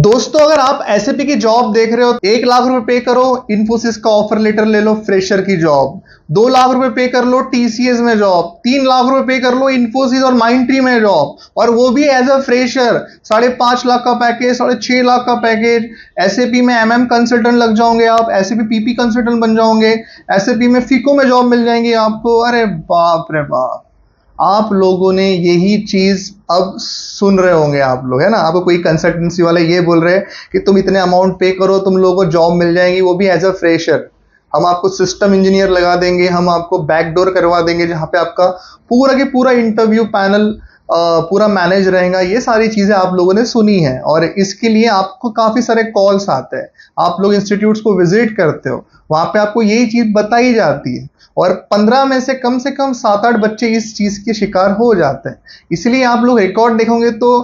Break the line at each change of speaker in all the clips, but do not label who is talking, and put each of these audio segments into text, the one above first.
दोस्तों, अगर आप एसएपी की जॉब देख रहे हो, 1 लाख रुपए पे करो, इन्फोसिस का ऑफर लेटर ले लो, फ्रेशर की जॉब। 2 लाख रुपए पे कर लो, टीसीएस में जॉब। 3 लाख रुपए पे कर लो, इन्फोसिस और माइंडट्री में जॉब, और वो भी एज अ फ्रेशर। 5.5 लाख का पैकेज, 6.5 लाख का पैकेज। एसएपी में एमएम कंसल्टेंट लग जाओगे आप, एसएपी पीपी कंसल्टेंट बन जाओगे, एसएपी में फीको में जॉब मिल जाएंगी आपको। अरे बाप रे बाप, आप लोगों ने यही चीज अब सुन रहे होंगे आप लोग, है ना। आपको कोई कंसल्टेंसी वाले ये बोल रहे हैं कि तुम इतने अमाउंट पे करो, तुम लोगों को जॉब मिल जाएगी, वो भी एज अ फ्रेशर। हम आपको सिस्टम इंजीनियर लगा देंगे, हम आपको बैकडोर करवा देंगे, जहां पे आपका पूरा की पूरा इंटरव्यू पैनल पूरा मैनेज रहेगा। ये सारी चीजें आप लोगों ने सुनी है, और इसके लिए आपको काफी सारे कॉल्स आते हैं। आप लोग इंस्टीट्यूट्स को विजिट करते हो, वहां पे आपको यही चीज बताई जाती है, और 15 में से कम 7-8 बच्चे इस चीज के शिकार हो जाते हैं। इसलिए आप लोग रिकॉर्ड देखोगे तो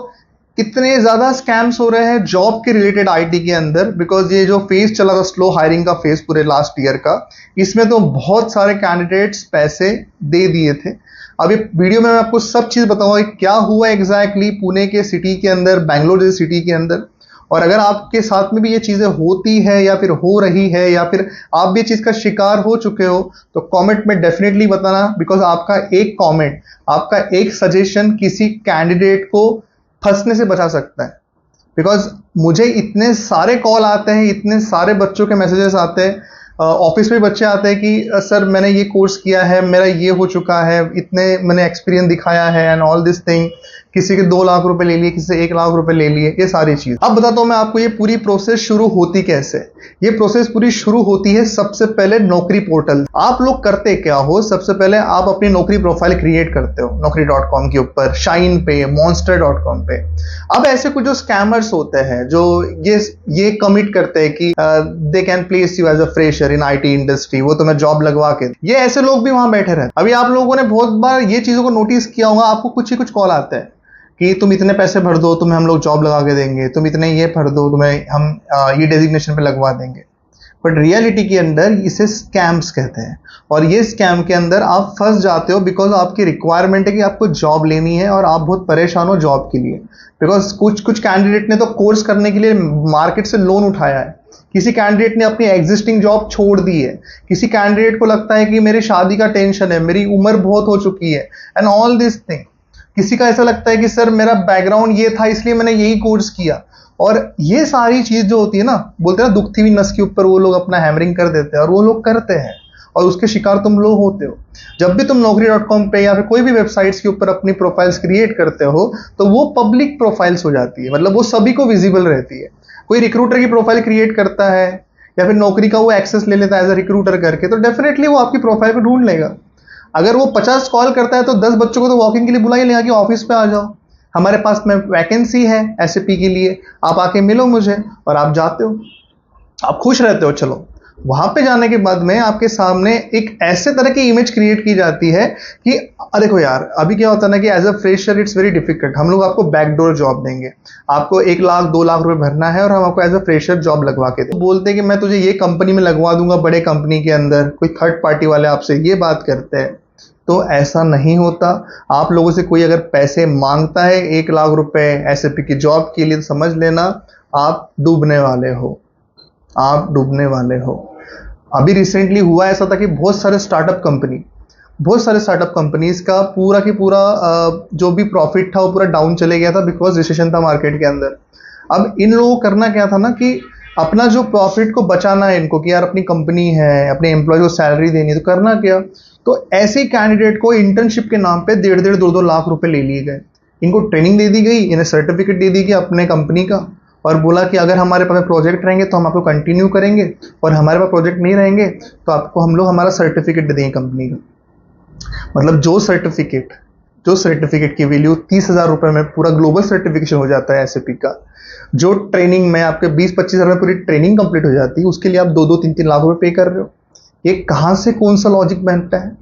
कितने ज्यादा स्कैम्स हो रहे हैं जॉब के रिलेटेड आईटी के अंदर, बिकॉज ये जो फेज चला था स्लो हायरिंग का फेज पूरे लास्ट ईयर का, इसमें तो बहुत सारे कैंडिडेट्स पैसे दे दिए थे। अब ये वीडियो में मैं आपको सब चीज बताऊंगा कि क्या हुआ एग्जैक्टली पुणे के सिटी के अंदर, बैंगलोर जैसी सिटी के अंदर। और अगर आपके साथ में भी ये चीजें होती है या फिर हो रही है, या फिर आप भी चीज का शिकार हो चुके हो, तो कमेंट में डेफिनेटली बताना, बिकॉज आपका एक कमेंट, आपका एक सजेशन किसी कैंडिडेट को फंसने से बचा सकता है। बिकॉज मुझे इतने सारे कॉल आते हैं, इतने सारे बच्चों के मैसेजेस आते हैं, ऑफिस में बच्चे आते हैं कि सर मैंने ये कोर्स किया है, मेरा ये हो चुका है, इतने मैंने एक्सपीरियंस दिखाया है एंड ऑल दिस थिंग। किसी के 2 लाख रुपए ले लिए, किसी से 1 लाख रुपए ले लिए, ये सारी चीज। अब बताता हूं मैं आपको ये पूरी प्रोसेस शुरू होती कैसे। ये प्रोसेस पूरी शुरू होती है सबसे पहले नौकरी पोर्टल। आप लोग करते क्या हो, सबसे पहले आप अपनी नौकरी प्रोफाइल क्रिएट करते हो naukri.com के ऊपर, शाइन पे, monster.com पे। अब ऐसे कुछ जो स्कैमर्स होते हैं जो ये कमिट करते हैं कि they can place you as a fresher in IT industry, वो तुम्हें जॉब लगवा के, ये ऐसे लोग भी वहां बैठे रहते। अभी आप लोगों ने बहुत बार ये चीजों को नोटिस किया होगा, आपको कुछ ही कुछ कॉल आते हैं कि तुम इतने पैसे भर दो, तुम्हें हम लोग जॉब लगा के देंगे, तुम इतने ये भर दो, तुम्हें हम ये डेजिग्नेशन पे लगवा देंगे। बट रियलिटी के अंदर इसे स्कैम्स कहते हैं, और ये स्कैम के अंदर आप फंस जाते हो बिकॉज आपकी रिक्वायरमेंट है कि आपको जॉब लेनी है, और आप बहुत परेशान हो जॉब के लिए। बिकॉज कुछ कैंडिडेट ने तो कोर्स करने के लिए मार्केट से लोन उठाया है, किसी कैंडिडेट ने अपनी एग्जिस्टिंग जॉब छोड़ दी है, किसी कैंडिडेट को लगता है कि मेरी शादी का टेंशन है, मेरी उम्र बहुत हो चुकी है एंड ऑल दिस थिंग। किसी का ऐसा लगता है कि सर मेरा बैकग्राउंड ये था इसलिए मैंने यही कोर्स किया। और ये सारी चीज जो होती है ना, बोलते हैं ना दुखती हुई नस के ऊपर वो लोग अपना हैमरिंग कर देते हैं, और वो लोग करते हैं, और उसके शिकार तुम लोग होते हो। जब भी तुम naukri.com पे या फिर कोई भी वेबसाइट्स के ऊपर अपनी प्रोफाइल्स क्रिएट करते हो, तो वो पब्लिक प्रोफाइल्स हो जाती है, मतलब वो सभी को विजिबल रहती है। कोई रिक्रूटर की प्रोफाइल क्रिएट करता है या फिर नौकरी का वो एक्सेस ले लेता है एज अ रिक्रूटर करके, तो डेफिनेटली वो आपकी प्रोफाइल को ढूंढ लेगा। अगर वो 50 कॉल करता है तो 10 बच्चों को तो वॉकिंग के लिए बुला ही लेगा कि ऑफिस पे आ जाओ, हमारे पास में वैकेंसी है एसएपी के लिए, आप आके मिलो मुझे, और आप जाते हो, आप खुश रहते हो। चलो, वहां पे जाने के बाद में आपके सामने एक ऐसे तरह की इमेज क्रिएट की जाती है कि अरे देखो यार, अभी क्या होता है ना कि as a fresher it's very difficult, हम लोग आपको बैकडोर जॉब देंगे, आपको 1 लाख 2 लाख रुपए भरना है और हम आपको एज अ फ्रेशर जॉब लगवा के देंगे। बोलते हैं कि मैं तुझे ये कंपनी में लगवा दूंगा, बड़े कंपनी के अंदर, कोई थर्ड पार्टी वाले आपसे ये बात करते हैं, तो ऐसा नहीं होता। आप लोगों से कोई अगर पैसे मांगता है 1 लाख रुपए एसएपी की जॉब के लिए, तो समझ लेना आप डूबने वाले हो, आप डूबने वाले हो। अभी रिसेंटली हुआ ऐसा था कि बहुत सारे स्टार्टअप कंपनीज का पूरा की पूरा जो भी प्रॉफिट था वो पूरा डाउन चले गया था, बिकॉज रिसेशन था मार्केट के अंदर। अब इन लोगों को करना क्या था ना कि अपना जो प्रॉफिट को बचाना है इनको, कि यार अपनी कंपनी है, अपने एम्प्लॉय को सैलरी देनी है, तो करना क्या, तो ऐसे कैंडिडेट को इंटर्नशिप के नाम पे 1.5-2 लाख रुपए ले लिए गए। इनको ट्रेनिंग दे दी गई, इन्हें सर्टिफिकेट दे दी गई अपने कंपनी का, और बोला कि अगर हमारे पास प्रोजेक्ट रहेंगे तो हम आपको कंटिन्यू करेंगे, और हमारे पास प्रोजेक्ट नहीं रहेंगे तो आपको हम लोग हमारा सर्टिफिकेट दे देंगे कंपनी का। मतलब जो सर्टिफिकेट की वैल्यू 30,000 रुपए में पूरा ग्लोबल सर्टिफिकेशन हो जाता है एसएपी का, जो ट्रेनिंग में आपके 20-25 हजार में पूरी ट्रेनिंग कंप्लीट हो जाती है, उसके लिए आप 2-3 लाख रुपए पे कर रहे हो। ये कहां से कौन सा लॉजिक बनता है।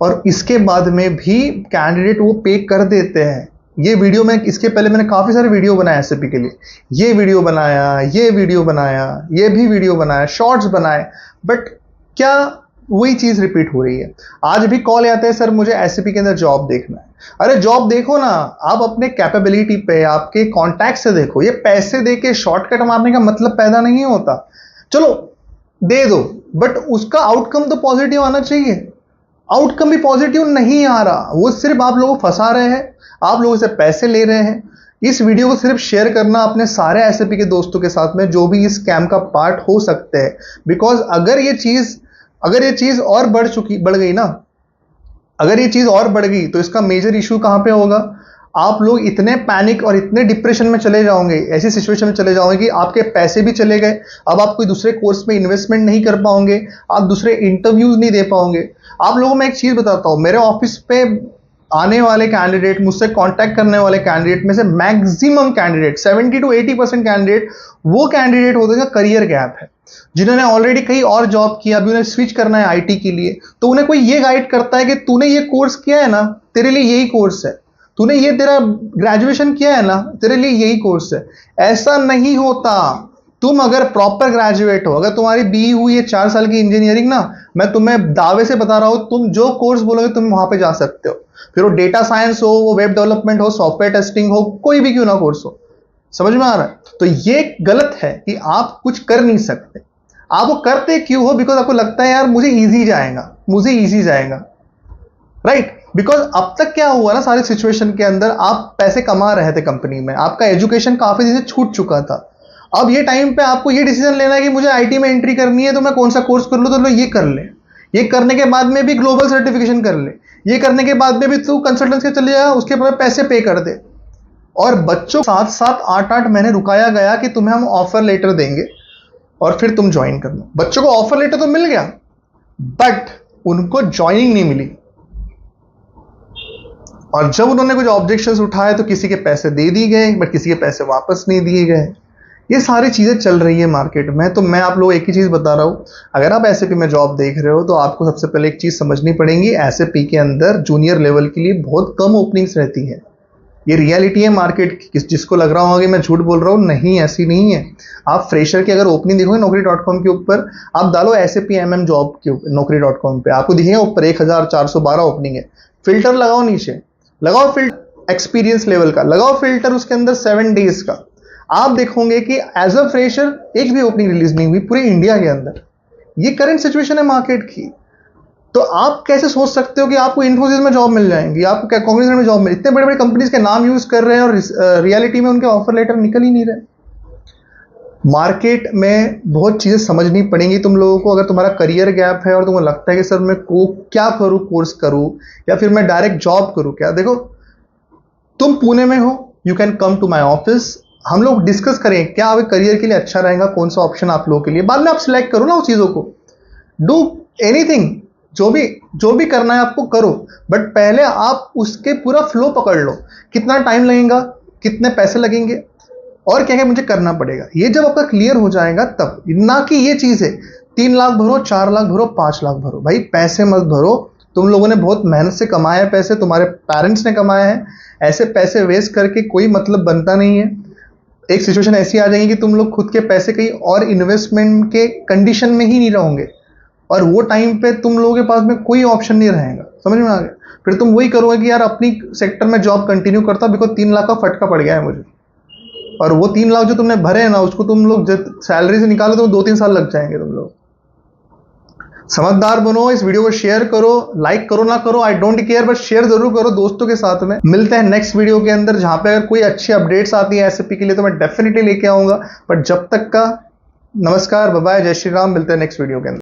और इसके बाद में भी कैंडिडेट वो पे कर देते हैं। ये वीडियो में, इसके पहले मैंने काफी सारे वीडियो बनाए एसएपी के लिए, ये वीडियो बनाया, ये वीडियो बनाया, ये भी वीडियो बनाया, शॉर्ट्स बनाए, बट क्या वही चीज रिपीट हो रही है। आज भी कॉल आते हैं, सर मुझे एसएपी के अंदर जॉब देखना है। अरे जॉब देखो ना, आप अपने कैपेबिलिटी पे, आपके कॉन्टैक्ट से देखो। ये पैसे दे के शॉर्टकट मारने का मतलब पैदा नहीं होता। चलो दे दो, बट उसका आउटकम तो पॉजिटिव आना चाहिए। आउटकम भी पॉजिटिव नहीं आ रहा, वो सिर्फ आप लोगों को फंसा रहे हैं, आप लोगों से पैसे ले रहे हैं। इस वीडियो को सिर्फ शेयर करना अपने सारे एसएपी के दोस्तों के साथ में जो भी इस स्कैम का पार्ट हो सकते हैं। बिकॉज अगर ये चीज और बढ़ गई ना, अगर ये चीज और बढ़ गई तो इसका मेजर इशू कहां पे होगा? आप लोग इतने पैनिक और इतने डिप्रेशन में चले जाओगे, ऐसी सिचुएशन में चले जाओगे कि आपके पैसे भी चले गए। अब आप कोई दूसरे कोर्स में इन्वेस्टमेंट नहीं कर पाओगे, आप दूसरे इंटरव्यूज नहीं दे पाओगे। आप लोगों में एक चीज बताता हूं, मेरे ऑफिस पे आने वाले कैंडिडेट, मुझसे कांटेक्ट करने वाले कैंडिडेट में से मैक्सिमम कैंडिडेट 70 to 80% कैंडिडेट वो कैंडिडेट होते हैं करियर गैप है, जिन्होंने ऑलरेडी कहीं और जॉब किया, अभी उन्हें स्विच करना है आईटी के लिए। तो उन्हें कोई ये गाइड करता है कि तूने ये कोर्स किया है ना, तेरे लिए यही कोर्स है, तूने ये तेरा ग्रेजुएशन किया है ना, तेरे लिए यही कोर्स है। ऐसा नहीं होता। तुम अगर प्रॉपर ग्रेजुएट हो, अगर तुम्हारी बी हुई है 4 साल की इंजीनियरिंग ना, मैं तुम्हें दावे से बता रहा हूं, तुम जो कोर्स बोलोगे तुम वहां पे जा सकते हो। फिर वो डेटा साइंस हो, वो वेब डेवलपमेंट हो, सॉफ्टवेयर टेस्टिंग हो, कोई भी क्यों ना कोर्स हो। समझ में आ रहा है? तो ये गलत है कि आप कुछ कर नहीं सकते। आप वो करते क्यों हो? बिकॉज आपको लगता है यार मुझे इजी जाएगा, राइट? बिकॉज अब तक क्या हुआ ना, सारी सिचुएशन के अंदर आप पैसे कमा रहे थे कंपनी में, आपका एजुकेशन काफी दिन से छूट चुका था। अब ये टाइम पे आपको ये डिसीजन लेना है कि मुझे आईटी में एंट्री करनी है, तो मैं कौन सा कोर्स कर लूं? तो लो ये कर ले। ये करने के बाद में भी ग्लोबल सर्टिफिकेशन कर ले। ये करने के बाद में भी तू कंसल्टेंसी के चले जा, उसके बाद पैसे पे कर दे। और बच्चों 7-7 8-8 महीने रुकाया गया कि तुम्हें हम ऑफर लेटर देंगे और फिर तुम ज्वाइन कर लो। बच्चों को ऑफर लेटर तो मिल गया, बट उनको ज्वाइनिंग नहीं मिली। और जब उन्होंने कुछ ऑब्जेक्शंस उठाए तो किसी के पैसे दे दिए गए, बट किसी के पैसे वापस नहीं दिए गए। ये सारी चीजें चल रही है मार्केट में। तो मैं आप लोग एक ही चीज बता रहा हूं, अगर आप एसएपी में जॉब देख रहे हो तो आपको सबसे पहले एक चीज समझनी पड़ेगी, एसएपी के अंदर जूनियर लेवल के लिए बहुत कम ओपनिंग्स रहती है। ये रियलिटी है मार्केट की। जिसको लग रहा होगा कि मैं झूठ बोल रहा हूँ, नहीं, ऐसी नहीं है। आप फ्रेशर की अगर ओपनिंग देखोगे naukri.com के ऊपर, आप डालो एसएपी एमएम जॉब के naukri.com पे, आपको दिखेगा ऊपर 1412 ओपनिंग है। फिल्टर लगाओ, नीचे लगाओ फिल्टर एक्सपीरियंस लेवल का, लगाओ फिल्टर उसके अंदर 7 डेज का। आप देखोगे कि एज अ फ्रेशर एक भी ओपनिंग रिलीज नहीं हुई पूरे इंडिया के अंदर। ये करंट सिचुएशन है मार्केट की। तो आप कैसे सोच सकते हो कि आपको इन्फोसिस में जॉब मिल जाएंगी, आपको क्या कॉग्निजेंट में जॉब मिल? इतने बड़े बड़े कंपनीज के नाम यूज कर रहे हैं और रियलिटी में उनके ऑफर लेटर निकल ही नहीं रहे। मार्केट में बहुत चीजें समझनी पड़ेंगी तुम लोगों को। अगर तुम्हारा करियर गैप है और तुमको लगता है कि सर मैं क्या करूं, कोर्स करूं या फिर मैं डायरेक्ट जॉब करूं, क्या देखो, तुम पुणे में हो, you can come to my office, हम लोग डिस्कस करें क्या आपके करियर के लिए अच्छा रहेगा, कौन सा ऑप्शन आप लोगों के लिए। बाद में आप सिलेक्ट करो ना उस चीजों को। डू एनीथिंग, जो भी करना है आपको करो, बट पहले आप उसके पूरा फ्लो पकड़ लो। कितना टाइम लगेगा, कितने पैसे लगेंगे और क्या क्या मुझे करना पड़ेगा, ये जब आपका क्लियर हो जाएगा तब। ना कि ये चीज है 3 लाख भरो, 4 लाख भरो, 5 लाख भरो। भाई पैसे मत भरो। तुम लोगों ने बहुत मेहनत से कमाए हैं पैसे, तुम्हारे पेरेंट्स ने कमाए हैं। ऐसे पैसे वेस्ट करके कोई मतलब बनता नहीं है। एक सिचुएशन ऐसी आ जाएगी कि तुम लोग खुद के पैसे कहीं और इन्वेस्टमेंट के कंडीशन में ही नहीं रहोगे, और वो टाइम पे तुम लोगों के पास में कोई ऑप्शन नहीं रहेगा। समझ में आ गया? फिर तुम वही करोगे कि यार अपनी सेक्टर में जॉब कंटिन्यू करता, बिकॉज 3 लाख का फटका पड़ गया है मुझे, और वो 3 लाख जो तुमने भरे हैं ना, उसको तुम लोग सैलरी से निकालो तो 2-3 साल लग जाएंगे। तुम लोग समझदार बनो। इस वीडियो को शेयर करो, लाइक करो ना करो, I don't care, but share जरूर करो दोस्तों के साथ में। मिलते हैं नेक्स्ट वीडियो के अंदर, जहां पे अगर कोई अच्छी अपडेट्स आती है एसएपी के लिए तो मैं डेफिनेटली लेके आऊंगा। बट जब तक का नमस्कार, बाय बाय, जय श्री राम। मिलते हैं नेक्स्ट वीडियो के अंदर।